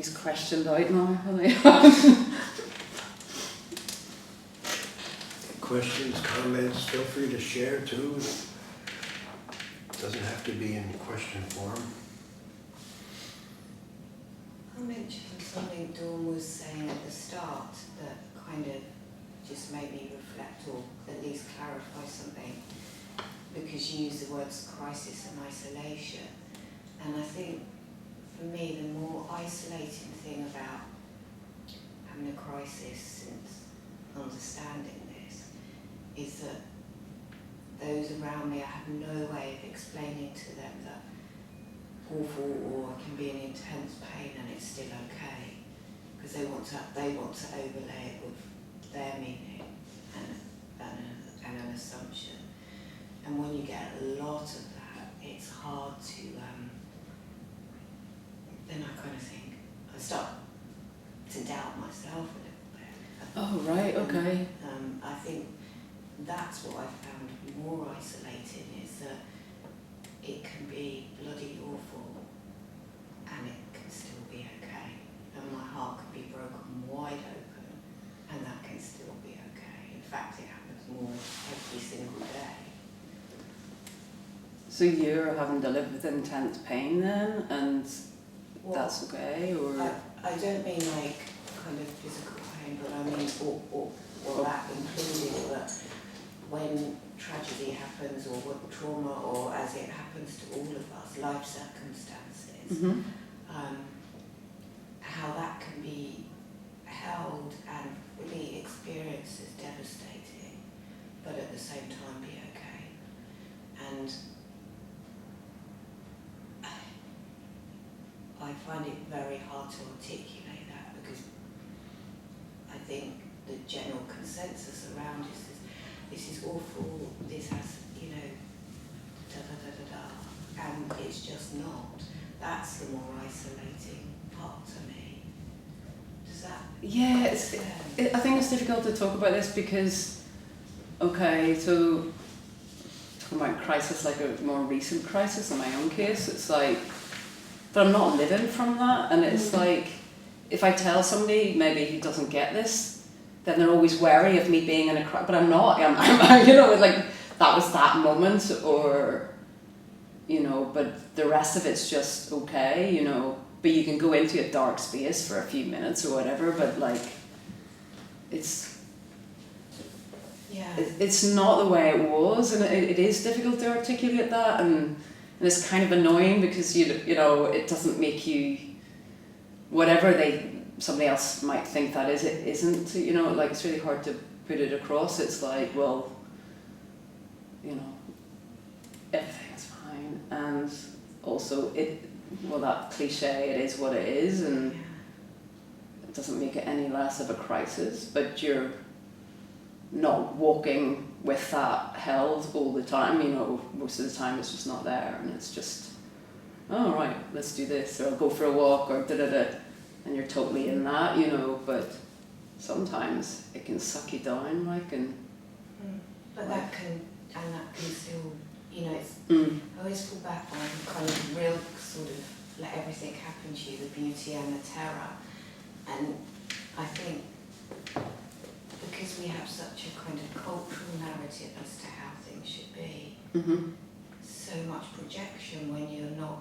everybody's questioned out now. Questions, comments, feel free to share too. Doesn't have to be in question form. I mentioned something Dawn was saying at the start that kind of just made me reflect or at least clarify something, because you use the words crisis and isolation. And I think for me the more isolating thing about having a crisis since understanding this is that those around me, I have no way of explaining to them that awful or I can be in intense pain and it's still okay, because they want to overlay it with their meaning and an assumption. And when you get a lot of that, it's hard to then I kind of think I start to doubt myself a little bit. Oh right, okay. I think that's what I found more isolating, is that it can be bloody awful and it can still be okay. And my heart can be broken wide open and that can still be okay. In fact, it happens more every single day. So you're having to live with intense pain then, and Well, that's okay, or? I don't mean like kind of physical pain, but I mean or that included, but when tragedy happens or what trauma, or as it happens to all of us, life circumstances, Mm-hmm. how that can be held and really experienced as devastating, but at the same time be okay. And I find it very hard to articulate that, because I think the general consensus around this is awful, this has, da da da da da, and it's just not. That's the more isolating part to me. Does that Yeah, make I sense? think it's difficult to talk about this because, okay, so talking about crisis, like a more recent crisis in my own case, it's like, but I'm not living from that, and it's like, if I tell somebody maybe who doesn't get this, then they're always wary of me being in a crisis, but I'm not, I'm like, that was that moment, or, but the rest of it's just okay, but you can go into a dark space for a few minutes or whatever, but like, it's not the way it was, and it is difficult to articulate that, and it's kind of annoying because it doesn't make you whatever somebody else might think that is, it isn't, like it's really hard to put it across. It's like, well, everything's fine, and also that cliche, it is what it is, and it doesn't make it any less of a crisis, but you're not walking with that held all the time, most of the time it's just not there, and it's just, oh right, let's do this, or I'll go for a walk, or da-da-da, and you're totally in that, but sometimes it can suck you down, like, and... But that can still, it's, I always fall back on kind of real sort of let everything happen to you, the beauty and the terror, and I think because we have such a kind of cultural narrative as to how things should be, so much projection when you're not,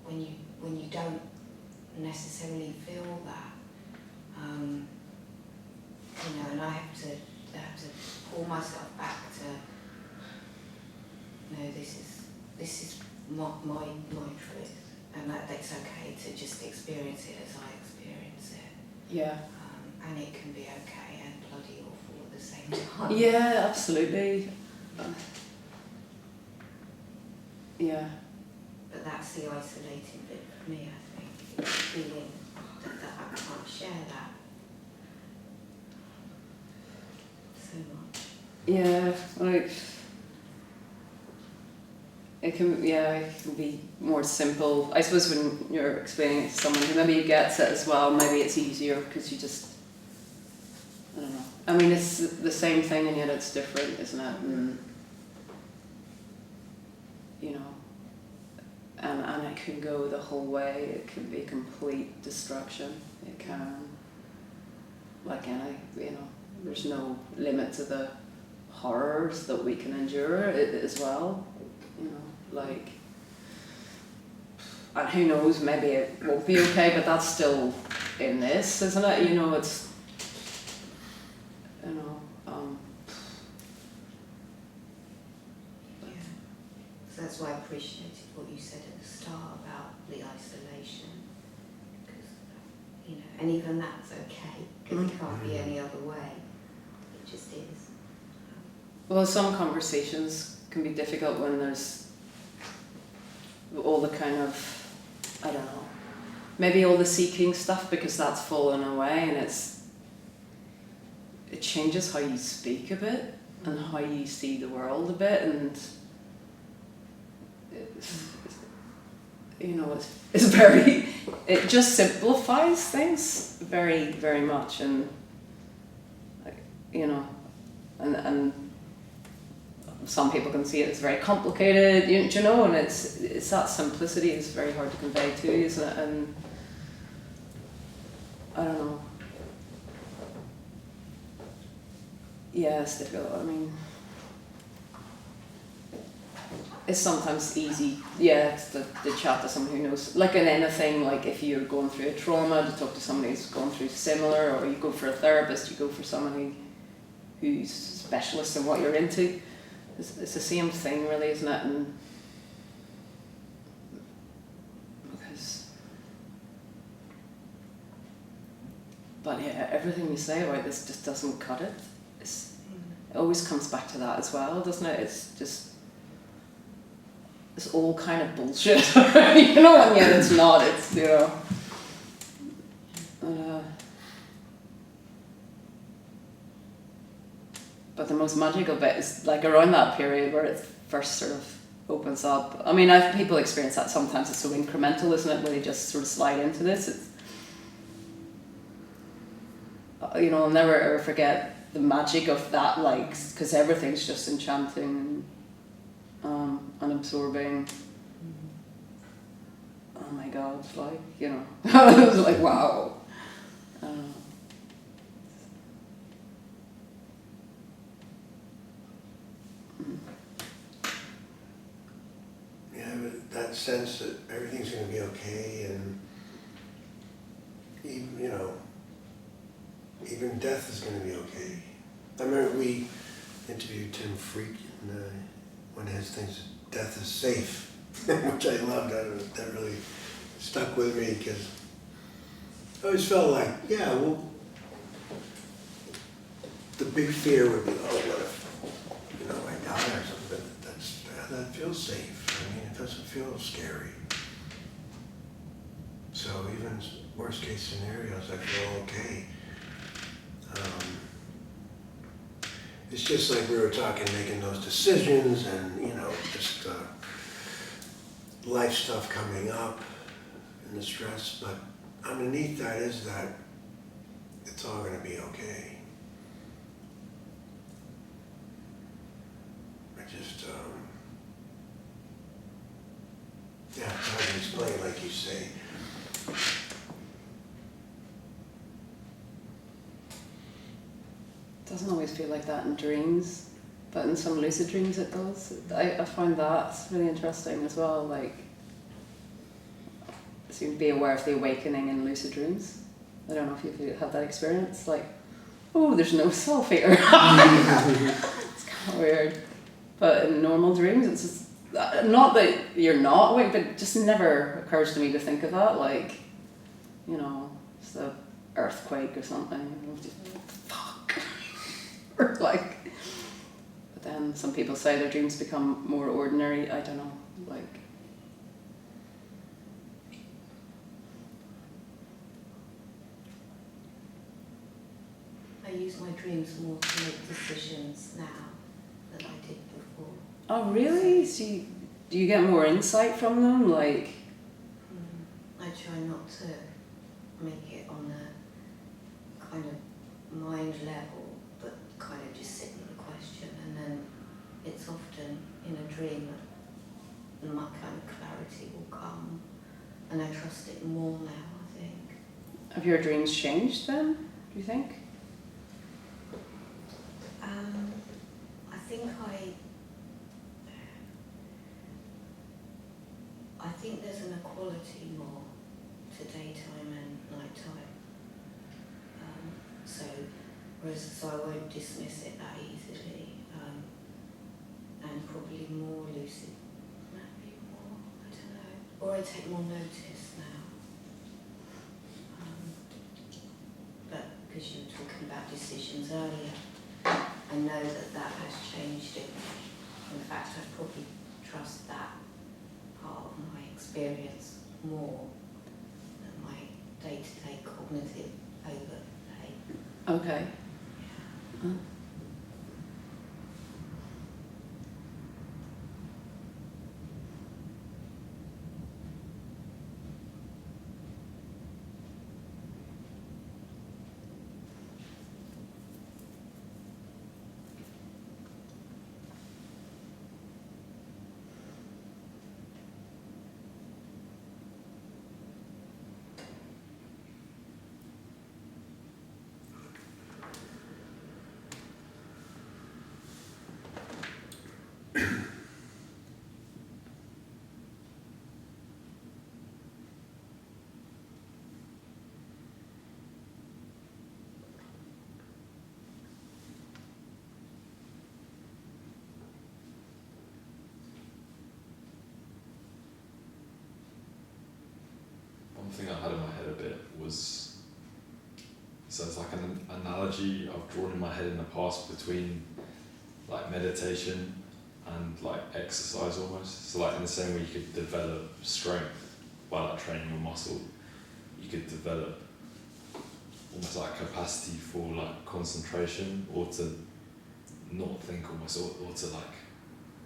when you don't necessarily feel that, and I have to pull myself back to, no, this is my truth, and that it's okay to just experience it as I experience it. Yeah. And it can be okay and bloody awful at the same time. Yeah, absolutely. Yeah. But that's the isolating bit for me, I think. Feeling that I can't share that so much. Yeah, like, it can be more simple. I suppose when you're explaining it to someone who maybe gets it as well, maybe it's easier because you just, I don't know. I mean, it's the same thing and yet it's different, isn't it? And, and it can go the whole way. It can be complete destruction. It can, like any, there's no limit to the horrors that we can endure as well. Like, and who knows, maybe it won't be okay, but that's still in this, isn't it? It's, So that's why I appreciated what you said at the start about the isolation, because, and even that's okay, because it can't be any other way. It just is. well, some conversations can be difficult when there's all the kind of, I don't know, maybe all the seeking stuff, because that's fallen away, and it changes how you speak a bit and how you see the world a bit, and it's very, it just simplifies things very, very much, and and some people can see it as very complicated, and it's that simplicity is very hard to convey too, isn't it? And I don't know. Yeah, it's difficult. I mean, it's sometimes easy, to chat to someone who knows, like in anything, like if you're going through a trauma, to talk to somebody who's gone through similar, or you go for a therapist, you go for someone who's specialist in what you're into. It's the same thing, really, isn't it? And but yeah, everything you say about this just doesn't cut it. It always comes back to that as well, doesn't it? It's just, it's all kind of bullshit, and yet it's not. It's but the most magical bit is like around that period where it first sort of opens up. I mean, people experience that sometimes. It's so incremental, isn't it? Where they just sort of slide into this. It's, I'll never ever forget the magic of that, like, because everything's just enchanting and absorbing. Oh my God, like, it was like, wow. Yeah, but that sense that everything's going to be okay, and even death is going to be okay. I remember we interviewed Tim Freak, and one of his things, death is safe, which I loved. That really stuck with me, because I always felt like, the big fear would be, what if, I die or something, but that feels safe. I mean, it doesn't feel scary. So even worst case scenarios, I feel okay. It's just like we were talking, making those decisions, and just life stuff coming up and the stress. But underneath that is that it's all going to be okay. It's hard to explain, like you say. It doesn't always feel like that in dreams, but in some lucid dreams it does. I find that really interesting as well, like, so you be aware of the awakening in lucid dreams. I don't know if you've had that experience, like, oh, there's no self here. It's kind of weird. But in normal dreams, it's just, not that you're not awake, but it just never occurs to me to think of that, like, it's the earthquake or something. Just, fuck. Or like, but then some people say their dreams become more ordinary. I don't know, like. I use my dreams more to make decisions now than I did before. Oh really? So do you get more insight from them, like? I try not to make it on a kind of mind level, but kind of just sit with the question, and then it's often in a dream that and that kind of clarity will come, and I trust it more now, I think. Have your dreams changed then, do you think? I think there's an equality more to daytime and nighttime. So I won't dismiss it that easily, and probably more lucid, maybe more, I don't know. Or I take more notice now. But because you were talking about decisions earlier, I know that has changed it. In fact, I probably trust that part of my experience more than my day-to-day cognitive overlay. Okay. Yeah. One thing I had in my head a bit was, so it's like an analogy I've drawn in my head in the past between like meditation and like exercise almost. So like in the same way you could develop strength by like training your muscle, you could develop almost like capacity for like concentration, or to not think almost, or to like,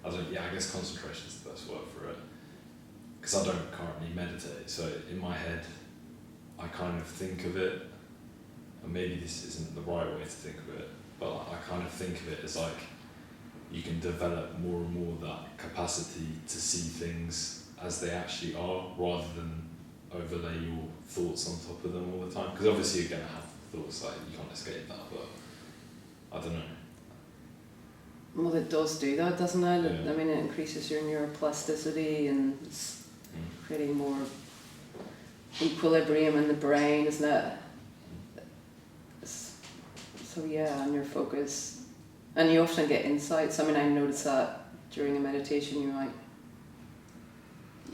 I guess concentration is the best word for it. Because I don't currently meditate, so in my head I kind of think of it, and maybe this isn't the right way to think of it, but I kind of think of it as like you can develop more and more that capacity to see things as they actually are, rather than overlay your thoughts on top of them all the time. Because obviously you're going to have thoughts, like you can't escape that, but I don't know. Well, it does do that, doesn't it? Yeah. I mean, it increases your neuroplasticity and it's creating more equilibrium in the brain, isn't it? So yeah, and your focus, and you often get insights. I mean, I noticed that during a meditation, you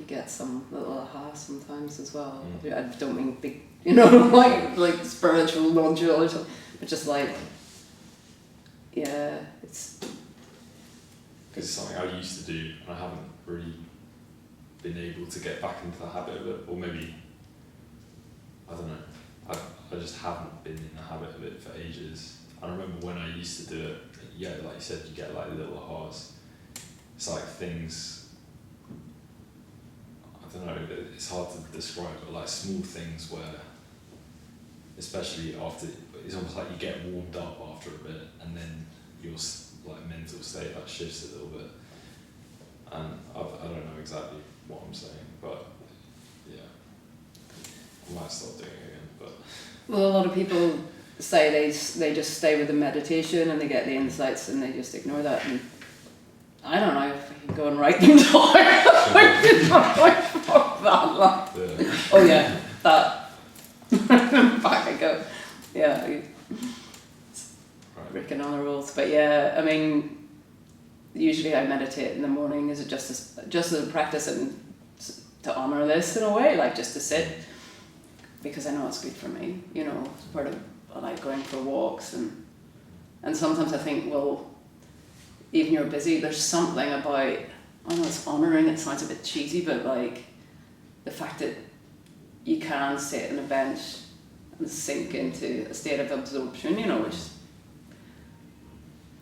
get some little aha sometimes as well. I don't mean big, like spiritual non-dual or something, but just like, yeah, it's. Because it's something I used to do, and I haven't really been able to get back into the habit of it, or maybe, I don't know, I just haven't been in the habit of it for ages. I remember when I used to do it, yeah, like you said, you get like little ahas. It's like things, I don't know, it's hard to describe, but like small things where, especially after, it's almost like you get warmed up after a bit, and then your like mental state like shifts a little bit. And I don't know exactly what I'm saying, but yeah, I might stop doing it again. But Well, a lot of people say they just stay with the meditation and they get the insights and they just ignore that. And I don't know if I can go and write them down. Oh yeah, that. Back I go. Yeah. Breaking all the rules, but yeah, I mean, usually I meditate in the morning as just as a practice and to honor this in a way, like just to sit, because I know it's good for me. It's part of, I like going for walks, and sometimes I think, well, even you're busy, there's something about, I know it's honoring, it sounds a bit cheesy, but like the fact that you can sit on a bench and sink into a state of absorption, which is,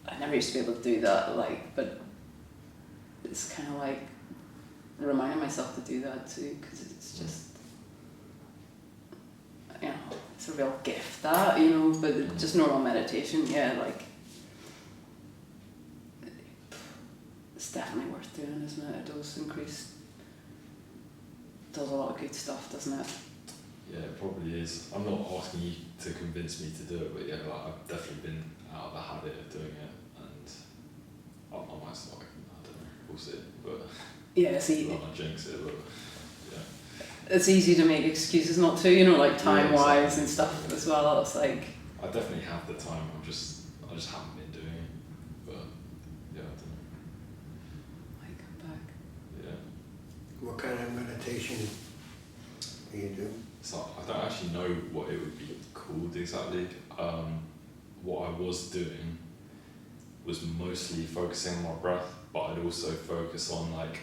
I never used to be able to do that, but it's kind of like reminding myself to do that too, because it's just, it's a real gift that, but just normal meditation, yeah, like, it's definitely worth doing, isn't it? It does increase, does a lot of good stuff, doesn't it? Yeah, it probably is. I'm not asking you to convince me to do it, but yeah, like, I've definitely been out of the habit of doing it, and I might start. I don't know. We'll see. But Yeah, I don't want to jinx it, but yeah. it's easy to make excuses not to, you know, like time-wise exactly. and stuff as well. It's like, I definitely have the time. I just haven't been doing it. But yeah, I don't know. I come back. Yeah. What kind of meditation do you do? So I don't actually know what it would be called exactly. What I was doing was mostly focusing on my breath, but I'd also focus on like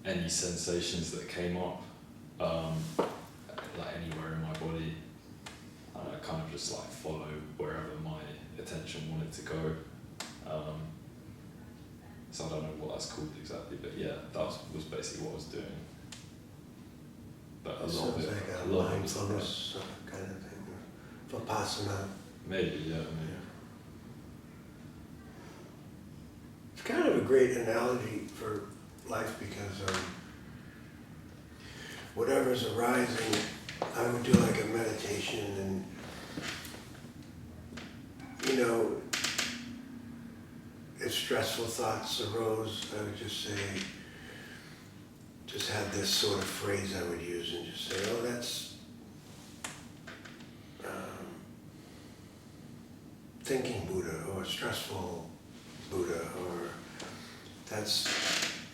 any sensations that came up, like anywhere in my body. And I kind of just like follow wherever my attention wanted to go. So I don't know what that's called exactly, but yeah, that was basically what I was doing. But a lot of Sounds it, like a a lot of it was like mindfulness kind of thing, vipassana. maybe, yeah, maybe. It's kind of a great analogy for life because whatever's arising, I would do like a meditation and, you know, if stressful thoughts arose, I would just say, just have this sort of phrase I would use and just say, oh, that's thinking Buddha or stressful Buddha, or that's,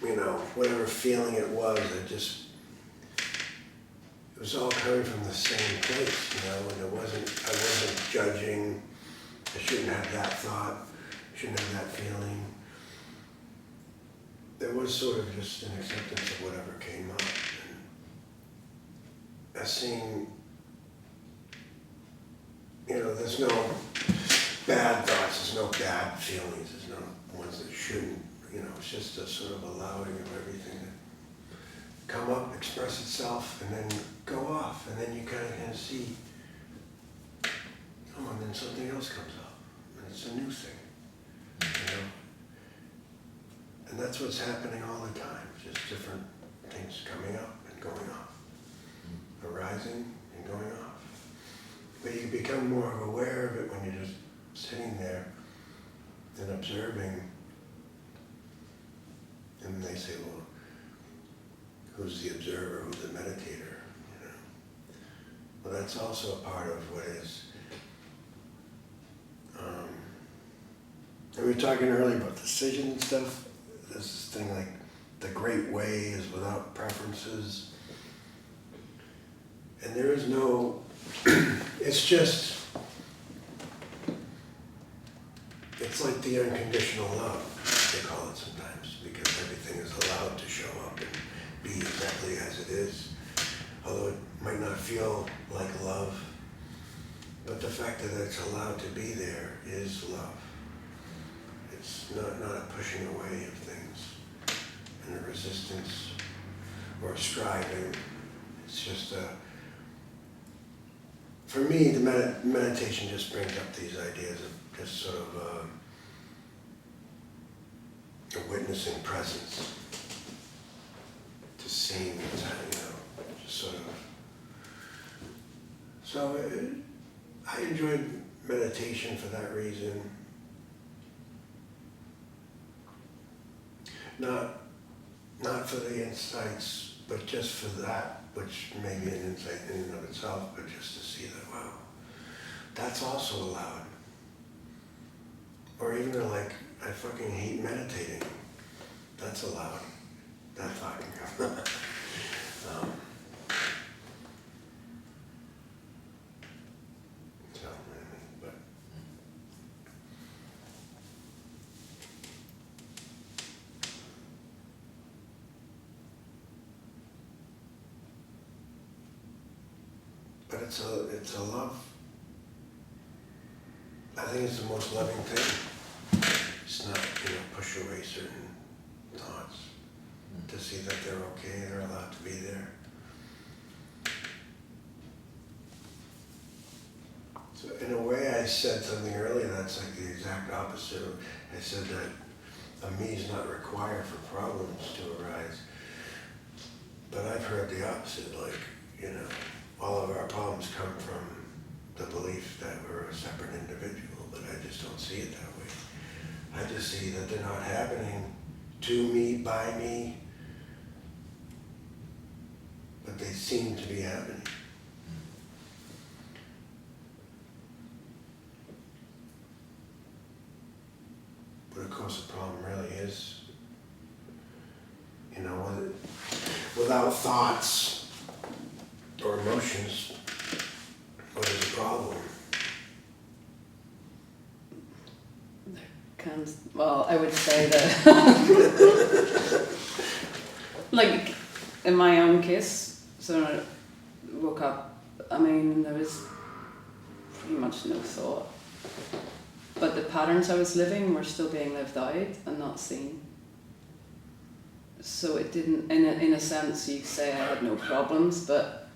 you know, whatever feeling it was, it was all coming from the same place, you know, and I wasn't judging, I shouldn't have that thought, I shouldn't have that feeling. There was sort of just an acceptance of whatever came up. And I seen, you know, there's no bad thoughts, there's no bad feelings, there's no ones that shouldn't, you know, it's just a sort of allowing of everything to come up, express itself, and then go off, and then you kind of can see, oh, and then something else comes up, and it's a new thing, you know? And that's what's happening all the time, just different things coming up and going off, arising and going off. But you can become more aware of it when you're just sitting there and observing. And they say, well, who's the observer, who's the meditator, you know? Well, that's also a part of what is, and we were talking earlier about decision and stuff. There's this thing like the great way is without preferences. And there is no, it's just, it's like the unconditional love, they call it sometimes, because everything is allowed to show up and be exactly as it is. Although it might not feel like love, but the fact that it's allowed to be there is love. It's not a pushing away of things and a resistance or a striving. It's just for me, the meditation just brings up these ideas of just sort of a witnessing presence, just seeing what's happening, you know, just sort of. So I enjoyed meditation for that reason. Not for the insights, but just for that, which may be an insight in and of itself, but just to see that, wow, that's also allowed. Or even like, I fucking hate meditating. That's allowed. That thought can come. But it's a love. I think it's the most loving thing. It's not, you know, push away certain thoughts. To see that they're okay, they're allowed to be there. So in a way I said something earlier that's like the exact opposite. I said that a me is not required for problems to arise. But I've heard the opposite, like, you know, all of our problems come from the belief that we're a separate individual, but I just don't see it that way. I just see that they're not happening to me, by me, but they seem to be happening. But of course the problem really is, you know, without thoughts or emotions, what is the problem? Well, I would say that, like, in my own case, so when I woke up, I mean, there was pretty much no thought. But the patterns I was living were still being lived out and not seen. So it didn't, in a sense, you say I had no problems, but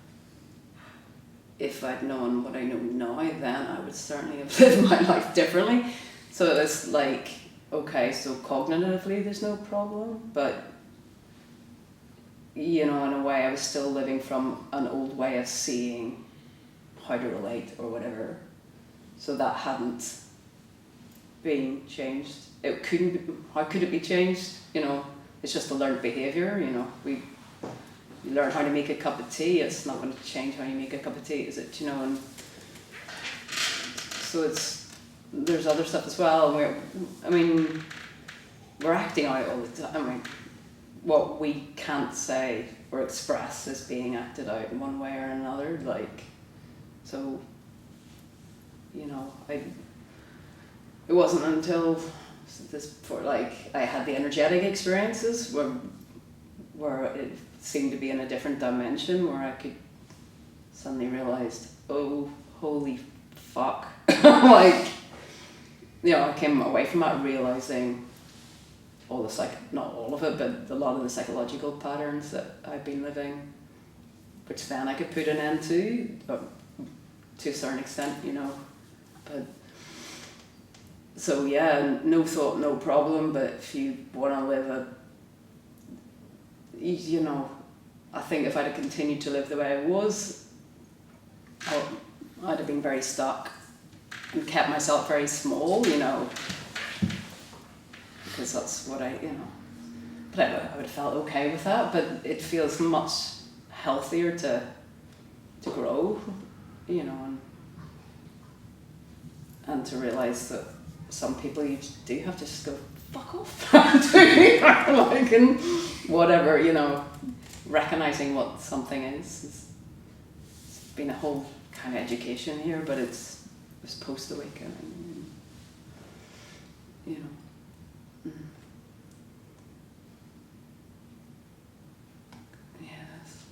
if I'd known what I know now, then I would certainly have lived my life differently. So it was like, okay, so cognitively there's no problem, but, you know, in a way I was still living from an old way of seeing how to relate or whatever. So that hadn't been changed. It couldn't be, how could it be changed? You know, it's just a learned behaviour, you know. You learn how to make a cup of tea, it's not going to change how you make a cup of tea, is it? You know, and so there's other stuff as well. We're acting out all the time. I mean, what we can't say or express is being acted out in one way or another. Like, so, you know, it wasn't until I had the energetic experiences where it seemed to be in a different dimension, where I could suddenly realize, oh, holy fuck, like. You know, I came away from that realising all the not all of it, but a lot of the psychological patterns that I've been living, which then I could put an end to a certain extent, you know. But so yeah, no thought, no problem. But if you want to live you know, I think if I'd have continued to live the way I was, I'd have been very stuck. And kept myself very small, you know, because that's what you know. But I would have felt okay with that. But it feels much healthier to grow, you know, and to realise that some people you do have to just go fuck off, like, and whatever, you know, recognising what something is. It's been a whole kind of education here, but it's post-awakening, you know. Yes.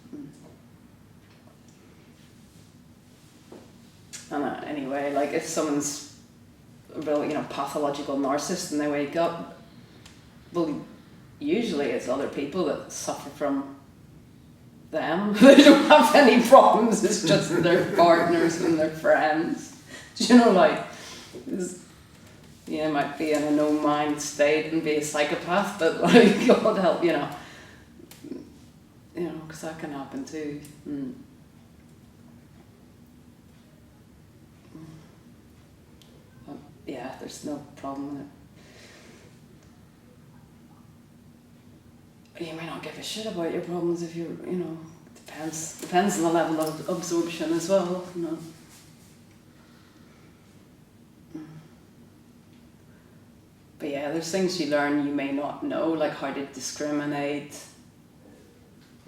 And anyway, like if someone's a real, you know, pathological narcissist and they wake up, well, usually it's other people that suffer from them. They don't have any problems, it's just their partners and their friends. You know, like, might be in a no mind state and be a psychopath, but like, God help, you know, because that can happen too. Yeah, there's no problem with it. You may not give a shit about your problems if you're, you know, depends on the level of absorption as well, you know. But yeah, there's things you learn you may not know, like how to discriminate,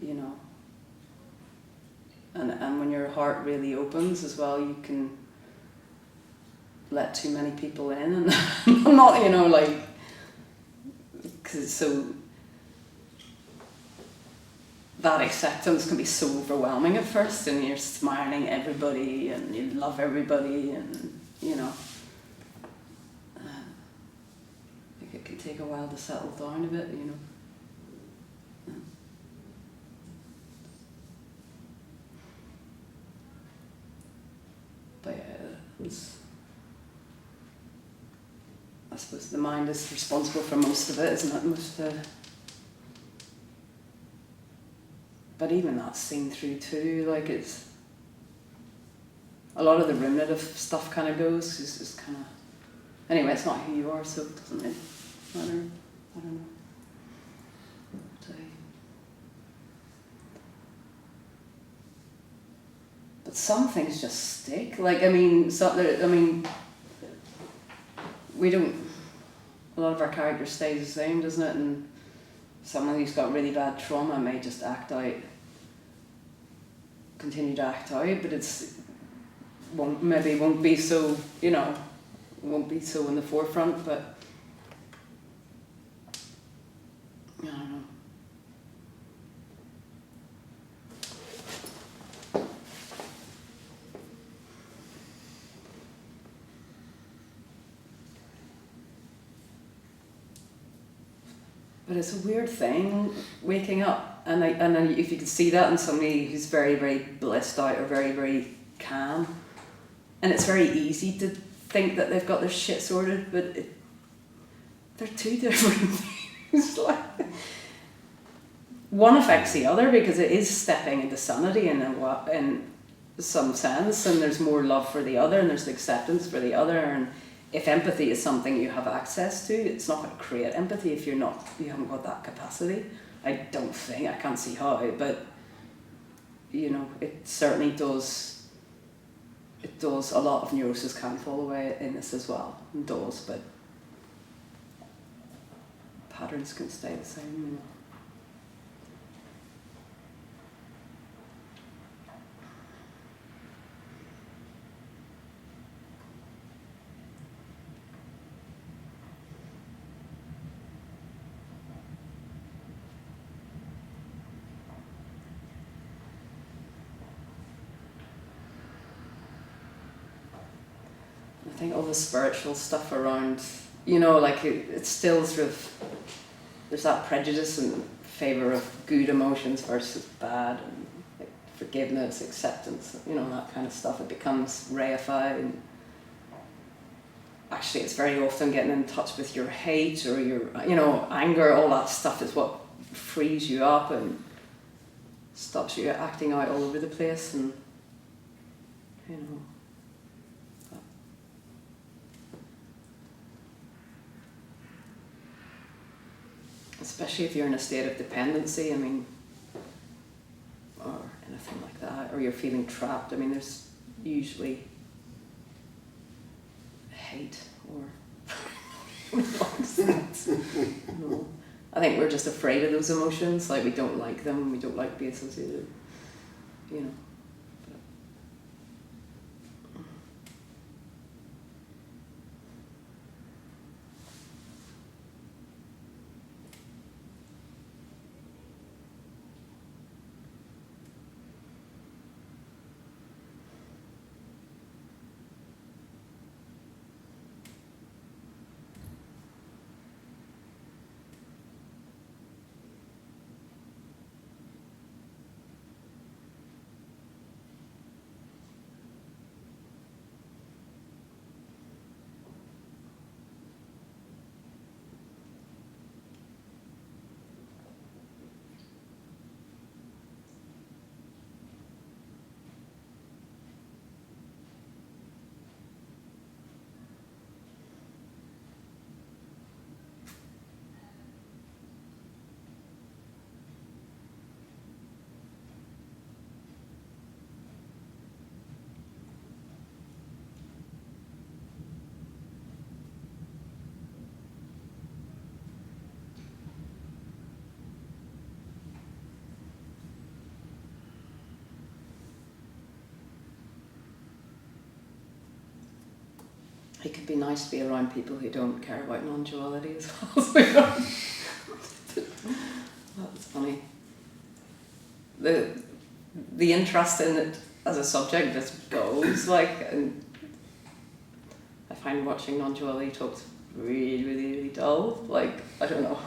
you know. And when your heart really opens as well, you can let too many people in, and not, you know, like, because so that acceptance can be so overwhelming at first, and you're smiling at everybody and you love everybody, and you know, it can take a while to settle down a bit, you know. But yeah, I suppose the mind is responsible for most of it, isn't it? Most of the, but even that's seen through too, like it's, a lot of the ruminative stuff kind of goes, it's just kind of, anyway, it's not who you are, so it doesn't really matter, I don't know. So, but some things just stick, like, I mean, we don't, a lot of our character stays the same, doesn't it? And someone who's got really bad trauma may just continue to act out, but maybe won't be so, won't be so in the forefront, but I don't know. But it's a weird thing, waking up, and if you could see that in somebody who's very, very blissed out or very, very calm, and it's very easy to think that they've got their shit sorted, but they're two different things. Like, one affects the other because it is stepping into sanity in some sense, and there's more love for the other, and there's acceptance for the other, and if empathy is something you have access to, it's not going to create empathy if you haven't got that capacity. I don't think, I can't see how, but it certainly does. It does. A lot of neurosis can fall away in this as well. It does, but patterns can stay the same. I think all the spiritual stuff around, like it's still sort of, there's that prejudice in favour of good emotions versus bad, and like forgiveness, acceptance, that kind of stuff. It becomes reified, and actually it's very often getting in touch with your hate or your, anger. All that stuff is what frees you up and stops you acting out all over the place, and especially if you're in a state of dependency, or anything like that, or you're feeling trapped. There's usually hate or no. I think we're just afraid of those emotions, like we don't like them, we don't like being associated, It could be nice to be around people who don't care about non-duality as well. That's funny. The interest in it as a subject just goes, and I find watching non-duality talks really, really, really dull. I don't know.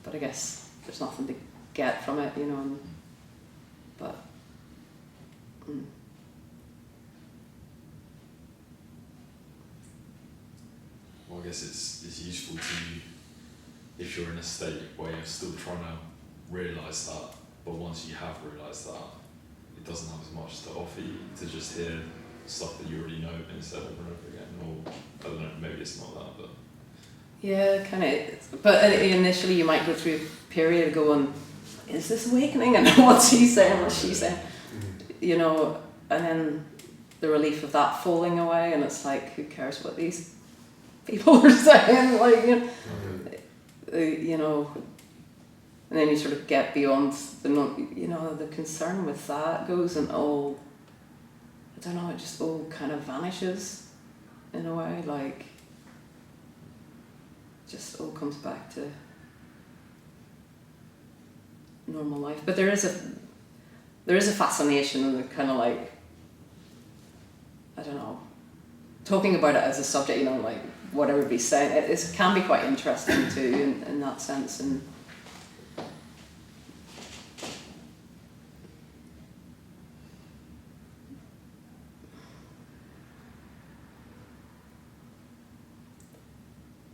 But I guess there's nothing to get from it, but. guess it's useful to you if you're in a state where you're still trying to realise that, but once you have realised that, it doesn't have as much to offer you to just hear stuff that you already know being said over and over again, or I don't know, maybe it's not that, but... Yeah, kind of. But initially you might go through a period of going, is this awakening? And what's he saying, what's she saying? You know, and then the relief of that falling away, and it's like, who cares what these people are saying? Like, you know, and then you sort of get beyond the, you know, the concern with that goes, and all, I don't know, it just all kind of vanishes in a way, like, just all comes back to normal life. But there is a fascination and kind of like, I don't know, talking about it as a subject, you know, like what everybody's saying, it can be quite interesting too in that sense. And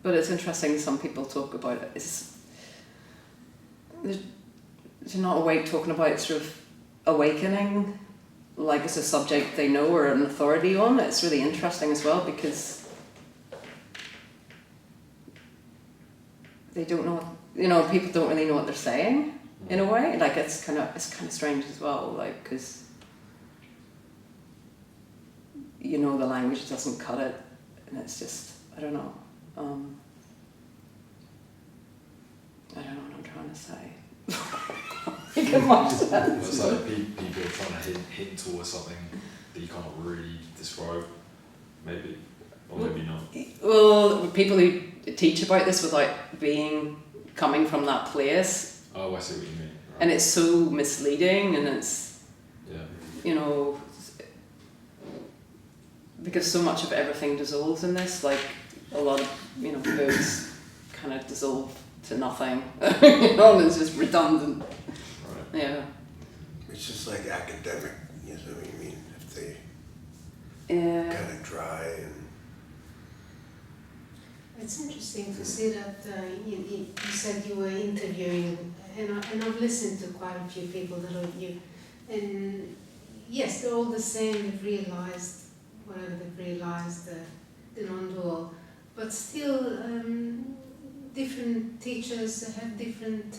but it's interesting, some people talk about it. You're not awake talking about sort of awakening like it's a subject they know or an authority on. It's really interesting as well because they don't know, you know, people don't really know what they're saying in a way. Like it's kind of strange as well, like, because you know the language doesn't cut it, and it's just, I don't know. I don't know what I'm trying to say. It can much sense. It's like people are trying to hint towards something that you can't really describe, maybe, or maybe not. Well, people who teach about this without coming from that place. Oh, I see what you mean. Right. And it's so misleading, and it's, you know, because so much of everything dissolves in this, like a lot of, you know, foods kind of dissolve to nothing, you know, and it's just redundant. Right. Yeah. It's just like academic, you know what I mean? If they Yeah. kind of dry and... It's interesting to see that you said you were interviewing, and I've listened to quite a few people that are you, and yes, they're all the same. They've realized whatever they've realized, the non-dual, but still different teachers have different,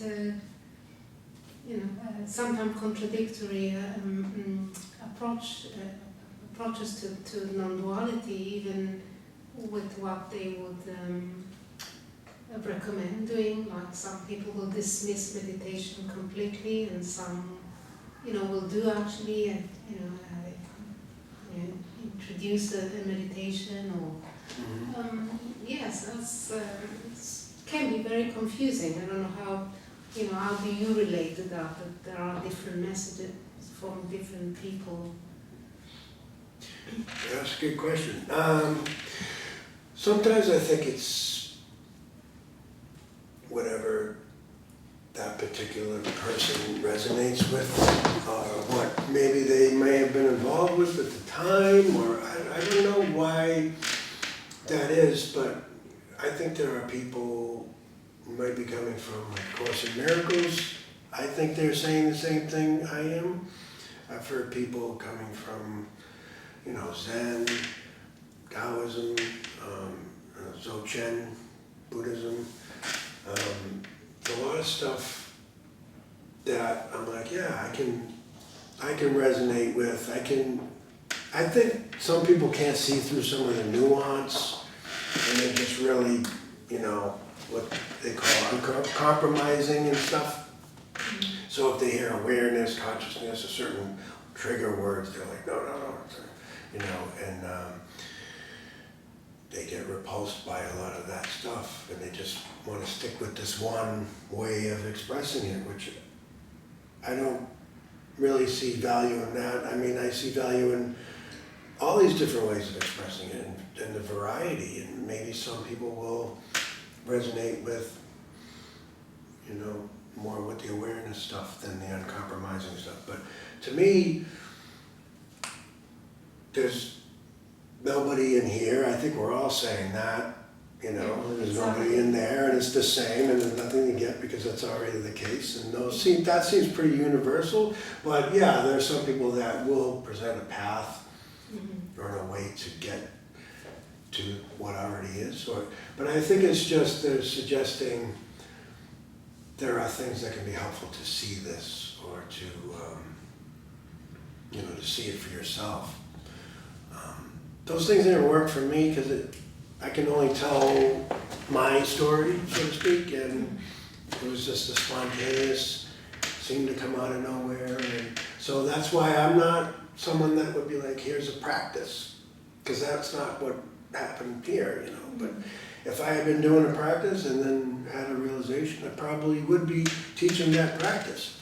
sometimes contradictory approaches to non-duality, even with what they would recommend doing. Like some people will dismiss meditation completely, and some, will do actually, introduce a meditation or. Yes, that's can be very confusing. I don't know how do you relate to that there are different messages from different people? That's a good question. Sometimes I think it's whatever that particular person resonates with, or what maybe they may have been involved with at the time, or I don't know why that is, but I think there are people who might be coming from like Course in Miracles. I think they're saying the same thing I am. I've heard people coming from, Zen, Taoism, Dzogchen, Buddhism, a lot of stuff that I'm like, yeah, I can resonate with. I think some people can't see through some of the nuance, and they're just really, what they call compromising and stuff. So if they hear awareness, consciousness, a certain trigger words, they're like, no, and they get repulsed by a lot of that stuff, and they just want to stick with this one way of expressing it, which I don't really see value in that. I mean, I see value in all these different ways of expressing it, and the variety, and maybe some people will resonate with, more with the awareness stuff than the uncompromising stuff. But to me, there's nobody in here, I think we're all saying that, You know, Yeah, there's exactly. nobody in there, and it's the same, and there's nothing to get because that's already the case. And that seems pretty universal. But yeah, there are some people that will present a path Mhm. or a way to get to what already is. But I think it's just they're suggesting there are things that can be helpful to see this or to to see it for yourself. Those things didn't work for me because I can only tell my story, so to speak, and it was just a spontaneous, seemed to come out of nowhere. And so that's why I'm not someone that would be like, here's a practice, because that's not what happened here, But if I had been doing a practice and then had a realization, I probably would be teaching that practice.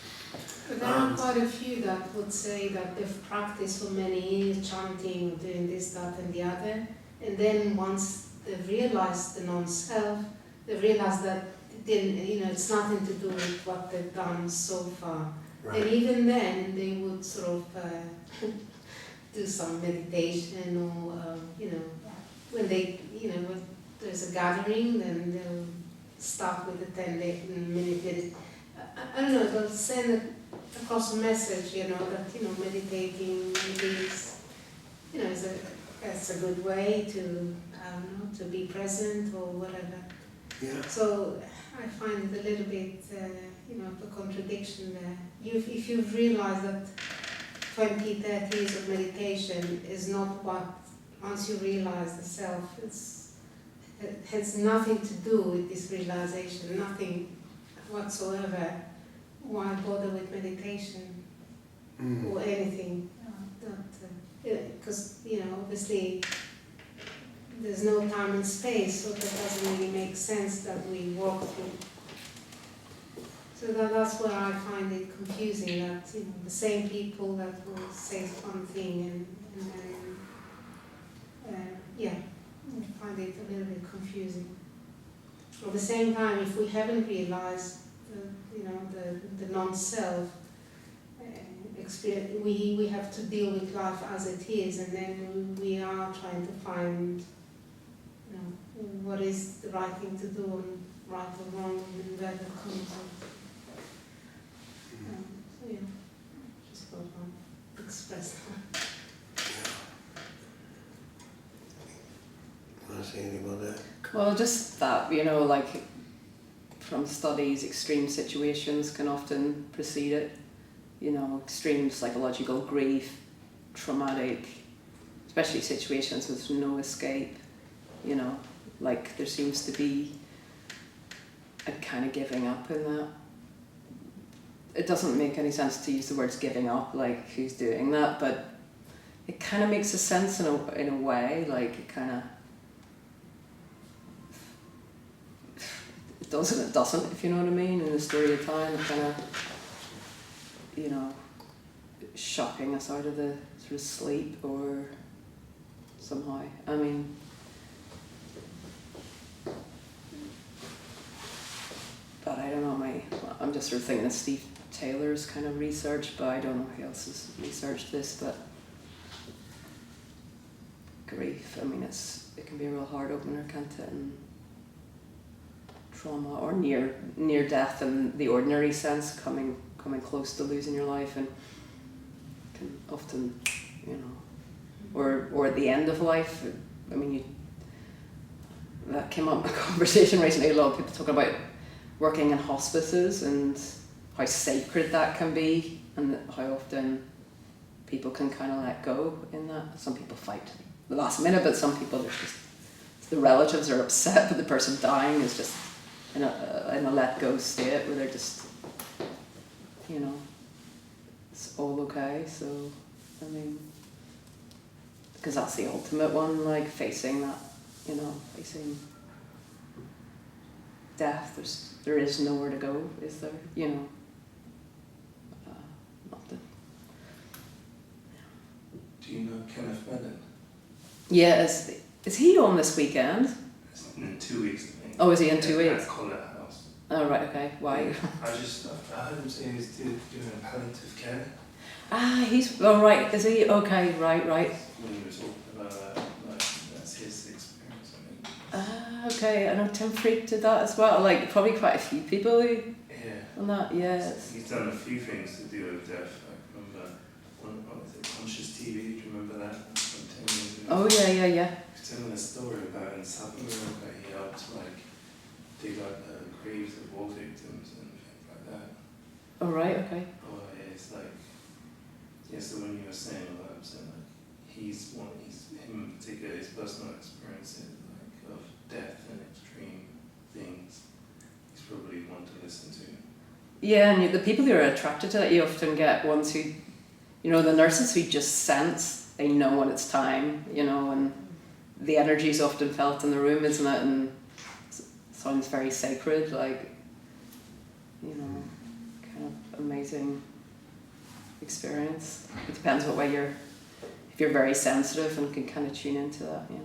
But there are quite a few that would say that they've practiced for many years, chanting, doing this, that, and the other, and then once they've realized the non-self, they realize that it didn't, it's nothing to do with what they've done so far. Right. And even then, they would sort of do some meditation or, when they, when there's a gathering, then they'll start with a 10-minute meditation. I don't know, they'll send across a message, that, meditating maybe is, that's a good way to, to be present or whatever. Yeah. So I find it a little bit, of a contradiction there. If you've realized that 20, 30 years of meditation is not what, once you realize the self, it has nothing to do with this realization, nothing whatsoever. Why bother with meditation or anything? Because, obviously there's no time and space, so that doesn't really make sense that we walk through. So that's where I find it confusing, that the same people that will say one thing and then, I find it a little bit confusing. At the same time, if we haven't realized the non-self experience, we have to deal with life as it is, and then we are trying to find what is the right thing to do and right or wrong and where that comes from. So just thought I'd express that. Want to say anything about that? Well, just that, like from studies, extreme situations can often precede it. Extreme psychological grief, traumatic, especially situations with no escape. Like there seems to be a kind of giving up in that. It doesn't make any sense to use the words giving up, like who's doing that, but it kind of makes a sense in a way, like it kind of, it does and it doesn't, if you know what I mean, in the story of time, it kind of, shocking us out of the sort of sleep or somehow, I mean, but I don't know, I'm just sort of thinking of Steve Taylor's kind of research, but I don't know who else has researched this, but grief, I mean, it can be a real hard opener, can't it, and trauma or near death in the ordinary sense, coming close to losing your life, and can often, or at the end of life, I mean, that came up in a conversation recently, a lot of people talking about working in hospices and how sacred that can be, and how often people can kind of let go in that. Some people fight the last minute, but some people, the relatives are upset, but the person dying is just in a let go state where they're just, it's all okay. So, I mean, because that's the ultimate one, like facing that, facing death. There is nowhere to go, is there? Nothing. Do you know Kenneth Bennett? Yeah, is he on this weekend? It's in 2 weeks, I think. Oh, is he in 2 weeks? At Collet House. Oh, right, okay. Why? I heard him say he's doing a palliative care. Right, is he? Okay, right. When he was talking about that's his experience, I think. okay. I know Tim Freak did that as well. Like probably quite a few people who Yeah. on that. Yes. He's done a few things to do with death. I remember what was it, Conscious TV, do you remember that? From 10 years ago? Oh yeah. He was telling a story about in South America he helped like dig up graves of war victims and things like that. Oh right. Okay. Oh yeah, it's like, yeah, so when you were saying all that, I'm saying like, him in particular, his personal experiences like of death and extreme things, he's probably one to listen to. Yeah, and the people who are attracted to that, you often get ones who, you know, the nurses who just sense, they know when it's time, you know, and the energy is often felt in the room, isn't it? And it sounds very sacred, like, you know, kind of amazing experience. It depends what way you're, if you're very sensitive and can kind of tune into that, you know.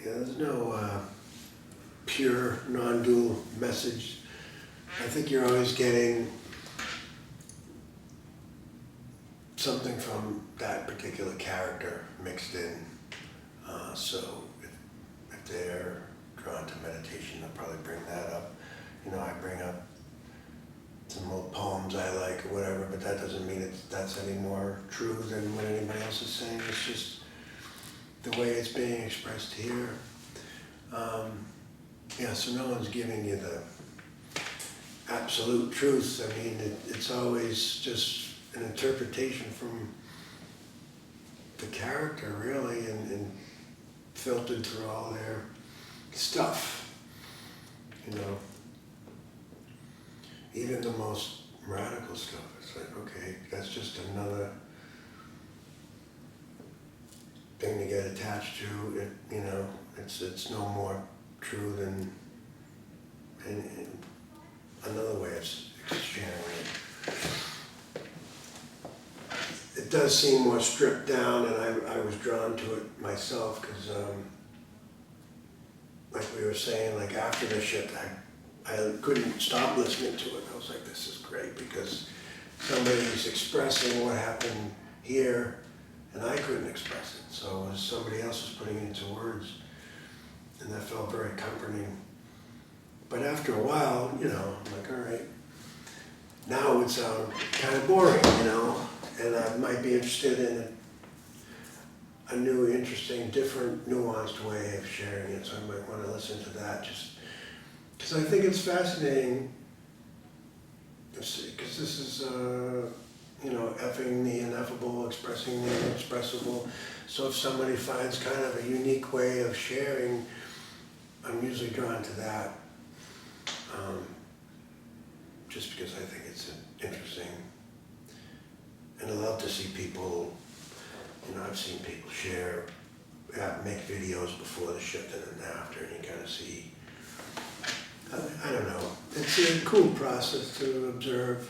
Yeah, there's no pure non-dual message. I think you're always getting something from that particular character mixed in. So if they're drawn to meditation, they'll probably bring that up. You know, I bring up some old poems I like or whatever, but that doesn't mean that's any more true than what anybody else is saying. It's just the way it's being expressed here. Yeah, so no one's giving you the absolute truth. I mean, it's always just an interpretation from the character, really, and filtered through all their stuff, you know. Even the most radical stuff, it's like, okay, that's just another thing to get attached to. It, you know, it's no more true than another way of sharing it. It does seem more stripped down, and I was drawn to it myself because, like we were saying, like after the shit, I couldn't stop listening to it. I was like, this is great because somebody's expressing what happened here, and I couldn't express it. So it was somebody else was putting it into words, and that felt very comforting. But after a while, you know, I'm like, all right, now it would sound kind of boring, you know, and I might be interested in a new, interesting, different, nuanced way of sharing it. So I might want to listen to that just because I think it's fascinating, because this is, you know, effing the ineffable, expressing the inexpressible. So if somebody finds kind of a unique way of sharing, I'm usually drawn to that, just because I think it's interesting. And I love to see people, you know, I've seen people share, make videos before the shift and then after, and you kind of see, I don't know, it's a cool process to observe.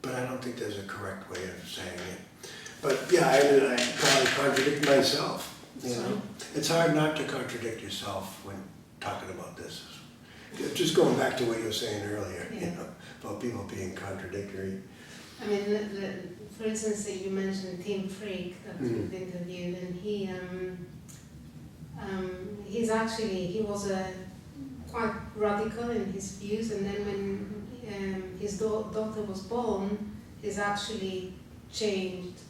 But I don't think there's a correct way of saying it. But yeah, I probably contradict myself, you know. It's hard not to contradict yourself when talking about this. Just going back to what you were saying earlier, you know, about people being contradictory. I mean, for instance, you mentioned Tim Freak that we've interviewed, and he was quite radical in his views, and then when his daughter was born, he's actually changed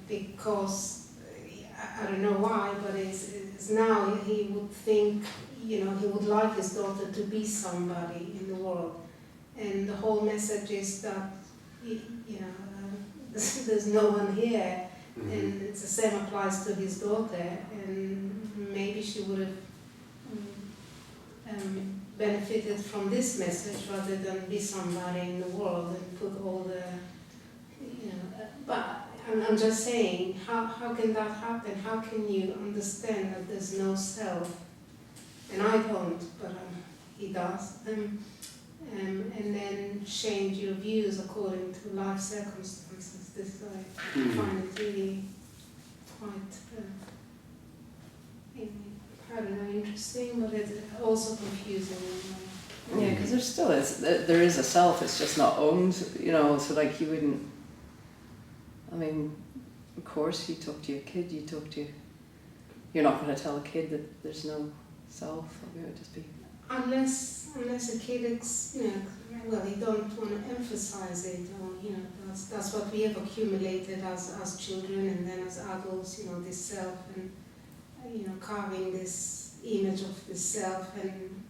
because I don't know why, but it's now he would think, you know, he would like his daughter to be somebody in the world, and the whole message is that, you know, there's no one here, and it's the same applies to his daughter, and maybe she would have benefited from this message rather than be somebody in the world and put all the, you know, but I'm just saying, how can that happen? How can you understand that there's no self and I don't, but he does. And then change your views according to life circumstances. This I find it really quite, I don't know, interesting, but it's also confusing. Yeah, because there is a self, it's just not owned, you know, so like you wouldn't, I mean, of course you talk to your kid, you're not going to tell a kid that there's no self, it would just be... Unless a kid, you don't want to emphasize it, or, that's what we have accumulated as children, and then as adults, this self, and, carving this image of the self and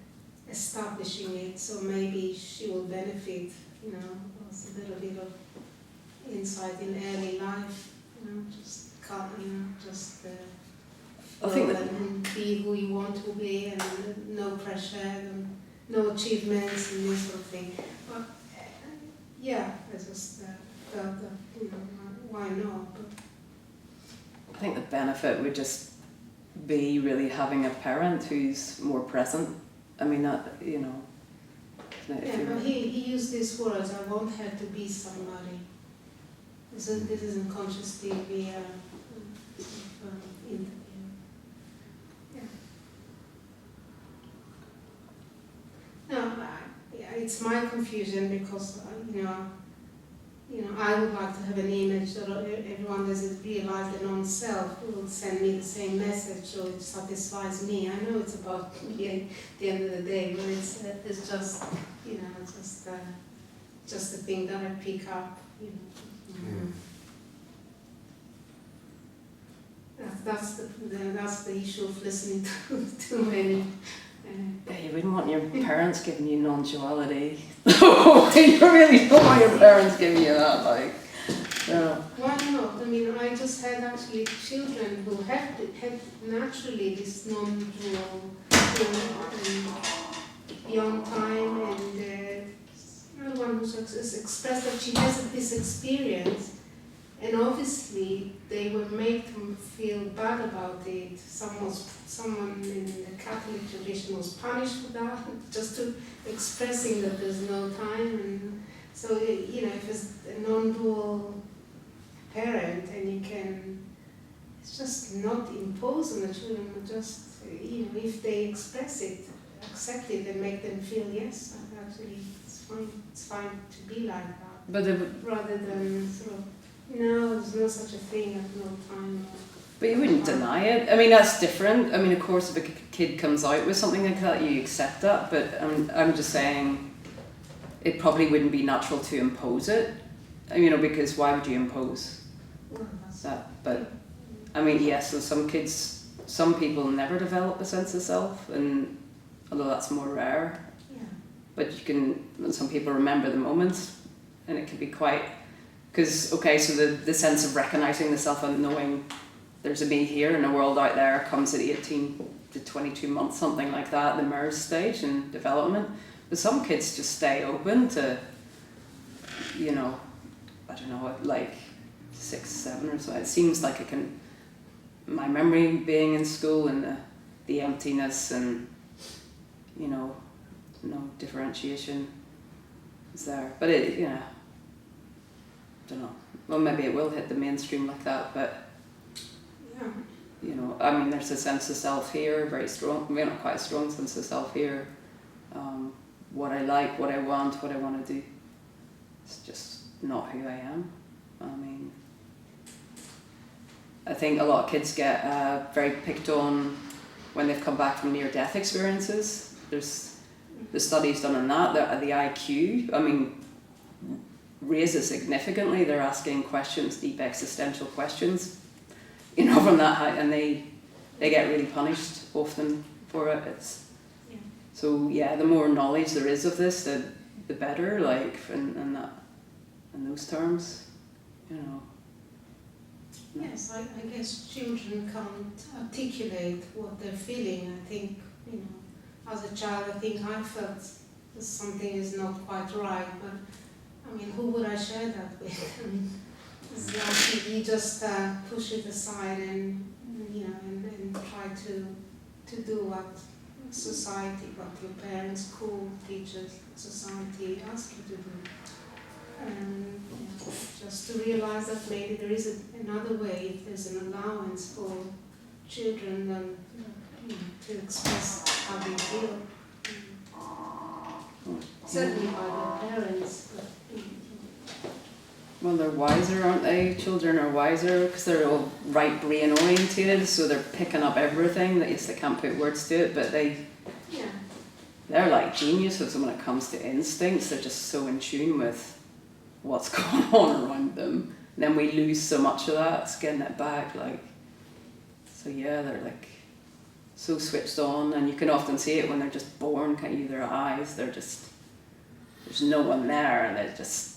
establishing it, so maybe she will benefit, also a little bit of insight in early life, just can't, I think that and be who you want to be, and no pressure, and no achievements, and this sort of thing. But yeah, I just felt that, why not? But I think the benefit would just be really having a parent who's more present. I mean, yeah, but he used these words, I want her to be somebody. This isn't consciously be a interview. Yeah. No, it's my confusion because, I would like to have an image that everyone doesn't realize the non-self will send me the same message, so it satisfies me. I know it's about me at the end of the day, but it's just, just the thing that I pick up, That's the issue of listening to too many. Yeah, you wouldn't want your parents giving you non-duality. You really don't want your parents giving you that, like. Yeah. Why not? I mean, I just had actually children who had naturally this non-dual beyond time, and one who's expressed that she has this experience, and obviously they were made to feel bad about it. Someone in the Catholic tradition was punished for that, just to expressing that there's no time. And so, if it's a non-dual parent, and you can, it's just not impose on the children, but just, if they express it, accept it, and make them feel, yes, actually, it's fine to be like that. But rather than sort of, no, there's no such a thing at no time. But you wouldn't deny it. I mean, that's different. I mean, of course, if a kid comes out with something like that, you accept that. But I'm just saying, it probably wouldn't be natural to impose it. Because why would you impose that? But I mean, yes. So some people never develop a sense of self, and although that's more rare. Yeah. But some people remember the moments, and it can be quite. Because, so the sense of recognizing the self and knowing there's a me here and a world out there comes at 18 to 22 months, something like that, the merge stage in development. But some kids just stay open to, I don't know, like 6, 7 or so. It seems like my memory being in school and the emptiness and, no differentiation is there. But I don't know. Well, maybe it will hit the mainstream like that, but yeah. There's a sense of self here, very strong. Not quite a strong sense of self here. What I like, what I want to do. It's just not who I am. I think a lot of kids get very picked on when they've come back from near-death experiences. There's studies done on that. The IQ, raises significantly. They're asking questions, deep existential questions, from that height, and they get really punished often for it. So the more knowledge there is of this, the better. Like in those terms, Yes, I guess children can't articulate what they're feeling. I think, as a child, I think I felt that something is not quite right, but who would I share that with? It's like you just push it aside and try to do what society, what your parents, school, teachers, society ask you to do. And just to realize that maybe there is another way, if there's an allowance for children to express how they feel. Certainly by their parents. But, Well, they're wiser, aren't they? Children are wiser because they're all right brain oriented, so they're picking up everything. Yes, they can't put words to it, but they're like geniuses when it comes to instincts. They're just so in tune with what's going on around them. And then we lose so much of that. It's getting it back, like. So yeah, they're like so switched on, and you can often see it when they're just born. Can't use their eyes. They're just there's no one there, and they're just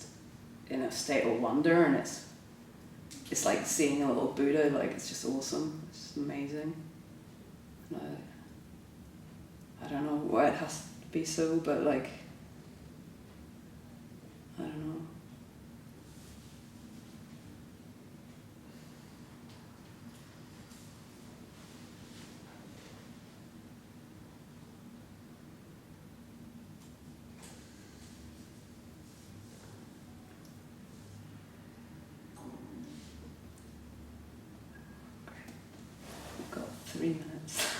in a state of wonder, and it's like seeing a little Buddha. Like, it's just awesome. It's just amazing. And I don't know why it has to be so, but like, I don't know. We've got 3 minutes.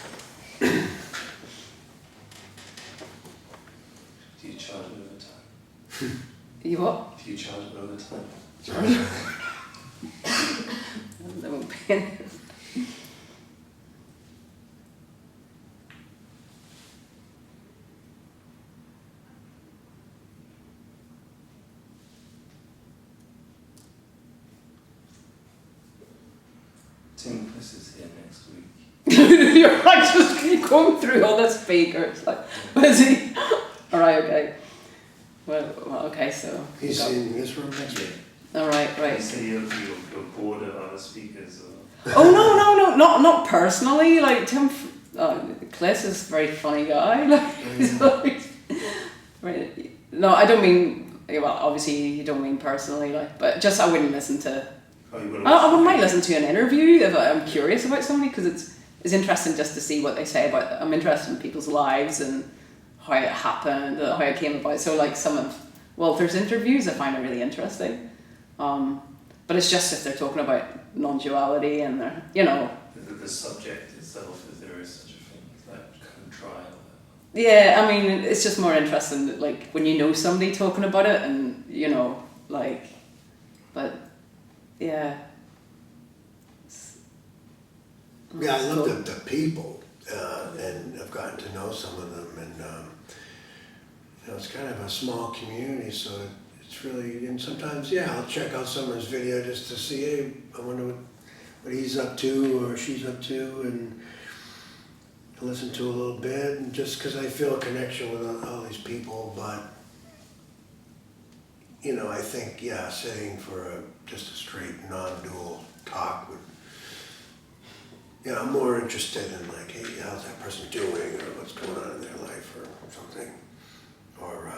Do you charge it overtime? You what? Do you charge it overtime? There won't be any. Tim, this is here next week. You're like just keep going through all the speakers. Like, was he? All right, okay. Well, okay, so. He's in this room next week. All right, You right. say you're bored of other speakers, or Oh no, not personally. Like Tim, Cliff is a very funny guy. Like, he's like, right. No, I don't mean. Well, obviously you don't mean personally. Like, but just I wouldn't listen to. oh, you wouldn't I watch might the listen to an interview if I'm curious about somebody, because it's interesting just to see what they say about. I'm interested in people's lives and how it happened, how it came about. So like some of Walter's interviews, I find it really interesting. But it's just if they're talking about non-duality and they're, the subject itself, if there is such a thing, like trial. yeah, I mean, it's just more interesting, like when you know somebody talking about it, and like, but yeah. Yeah, I love the people, and I've gotten to know some of them, and it's kind of a small community, so it's really, and sometimes, I'll check out someone's video just to see, hey, I wonder what he's up to or she's up to, and listen to a little bit, and just because I feel a connection with all these people, but, I think, sitting for just a straight non-dual talk would, I'm more interested in like, hey, how's that person doing, or what's going on in their life, or something. Or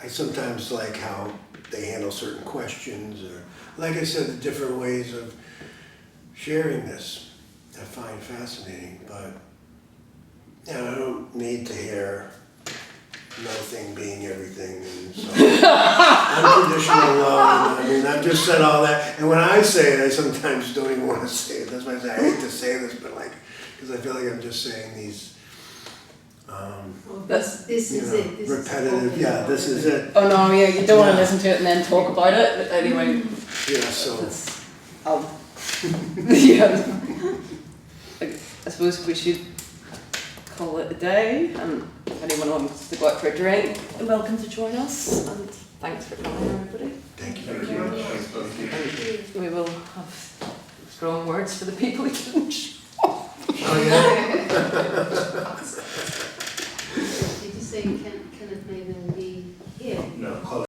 I sometimes like how they handle certain questions, or like I said, the different ways of sharing this I find fascinating. But I don't need to hear nothing being everything, and so unconditional love. And I mean, I've just said all that, and when I say it, I sometimes don't even want to say it. That's why I say I hate to say this, but like, because I feel like I'm just saying these. this is it. This repetitive. Is This is it. Oh no, you don't want to listen to it and then talk about it. But anyway, Yeah. So. yeah. I suppose we should call it a day, and if anyone wants to go out for a drink, you're welcome to join us, and thanks for coming, everybody. Thank you. Thank you. Thanks, both of you. We will have strong words for the people who didn't show. Oh yeah. Did you say Kenneth Maiden will be here? No,